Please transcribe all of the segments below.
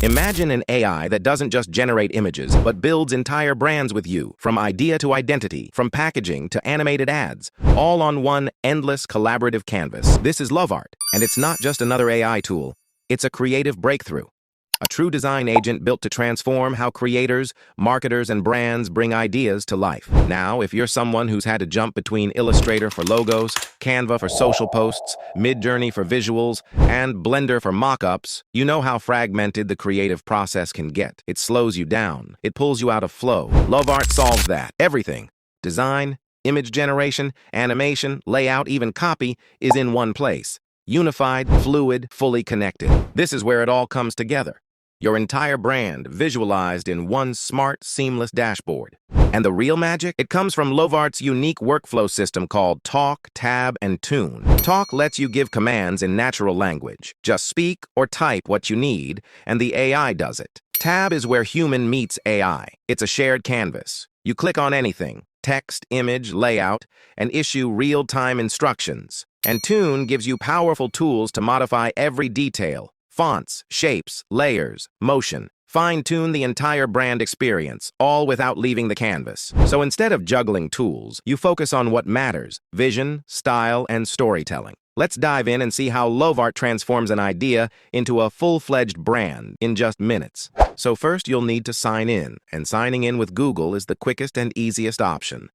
Imagine an AI that doesn't just generate images, but builds entire brands with you, from idea to identity, from packaging to animated ads, all on one endless collaborative canvas. This is Lovart, and it's not just another AI tool. It's a creative breakthrough. A true design agent built to transform how creators, marketers, and brands bring ideas to life. Now, if you're someone who's had to jump between Illustrator for logos, Canva for social posts, Midjourney for visuals, and Blender for mock-ups, you know how fragmented the creative process can get. It slows you down. It pulls you out of flow. Lovart solves that. Everything. Design, image generation, animation, layout, even copy is in one place. Unified, fluid, fully connected. This is where it all comes together. Your entire brand visualized in one smart, seamless dashboard. And the real magic? It comes from Lovart's unique workflow system called Talk, Tab, and Tune. Talk lets you give commands in natural language. Just speak or type what you need, and the AI does it. Tab is where human meets AI. It's a shared canvas. You click on anything, text, image, layout, and issue real-time instructions. And Tune gives you powerful tools to modify every detail. Fonts, shapes, layers, motion. Fine-tune the entire brand experience, all without leaving the canvas. So instead of juggling tools, you focus on what matters: vision, style, and storytelling. Let's dive in and see how Lovart transforms an idea into a full-fledged brand in just minutes. So first, you'll need to sign in, and signing in with Google is the quickest and easiest option.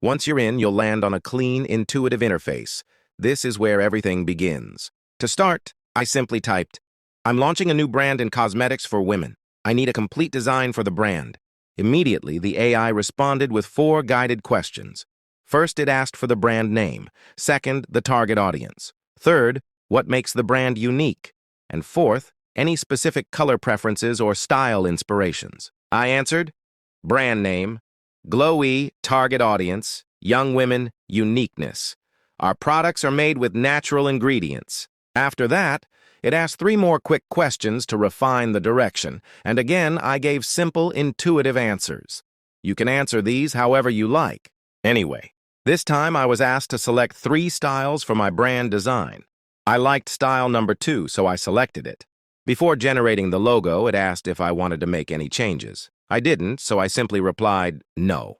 Once you're in, you'll land on a clean, intuitive interface. This is where everything begins. To start, I simply typed, "I'm launching a new brand in cosmetics for women. I need a complete design for the brand." Immediately, the AI responded with 4 guided questions. First, it asked for the brand name. Second, the target audience. Third, what makes the brand unique? And fourth, any specific color preferences or style inspirations. I answered, brand name, glowy, target audience, young women, uniqueness. Our products are made with natural ingredients. After that, it asked 3 more quick questions to refine the direction, and again, I gave simple, intuitive answers. You can answer these however you like. Anyway, this time I was asked to select 3 styles for my brand design. I liked style number 2, so I selected it. Before generating the logo, it asked if I wanted to make any changes. I didn't, so I simply replied, no.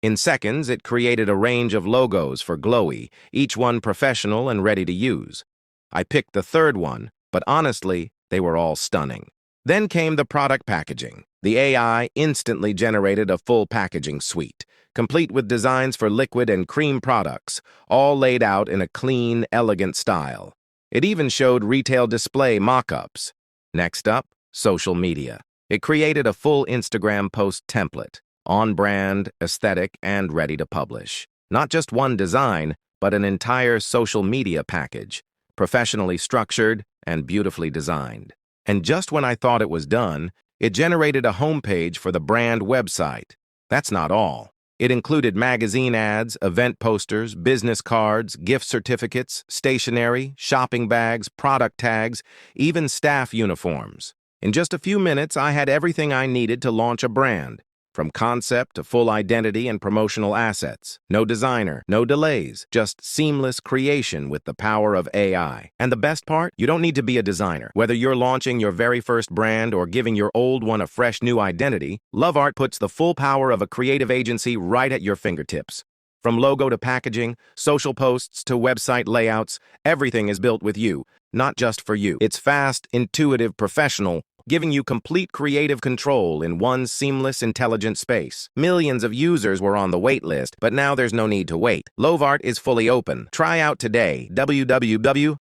In seconds, it created a range of logos for Glowy, each one professional and ready to use. I picked the 3rd one, but honestly, they were all stunning. Then came the product packaging. The AI instantly generated a full packaging suite, complete with designs for liquid and cream products, all laid out in a clean, elegant style. It even showed retail display mock-ups. Next up, social media. It created a full Instagram post template, on-brand, aesthetic, and ready to publish. Not just one design, but an entire social media package, professionally structured and beautifully designed. And just when I thought it was done, it generated a homepage for the brand website. That's not all. It included magazine ads, event posters, business cards, gift certificates, stationery, shopping bags, product tags, even staff uniforms. In just a few minutes, I had everything I needed to launch a brand. From concept to full identity and promotional assets. No designer, no delays, just seamless creation with the power of AI. And the best part? You don't need to be a designer. Whether you're launching your very first brand or giving your old one a fresh new identity, Lovart puts the full power of a creative agency right at your fingertips. From logo to packaging, social posts to website layouts, everything is built with you, not just for you. It's fast, intuitive, professional, giving you complete creative control in one seamless, intelligent space. Millions of users were on the wait list, but now there's no need to wait. Lovart is fully open. Try out today, www.lovart.ai.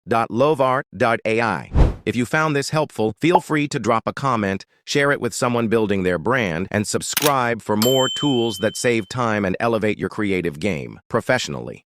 If you found this helpful, feel free to drop a comment, share it with someone building their brand, and subscribe for more tools that save time and elevate your creative game professionally.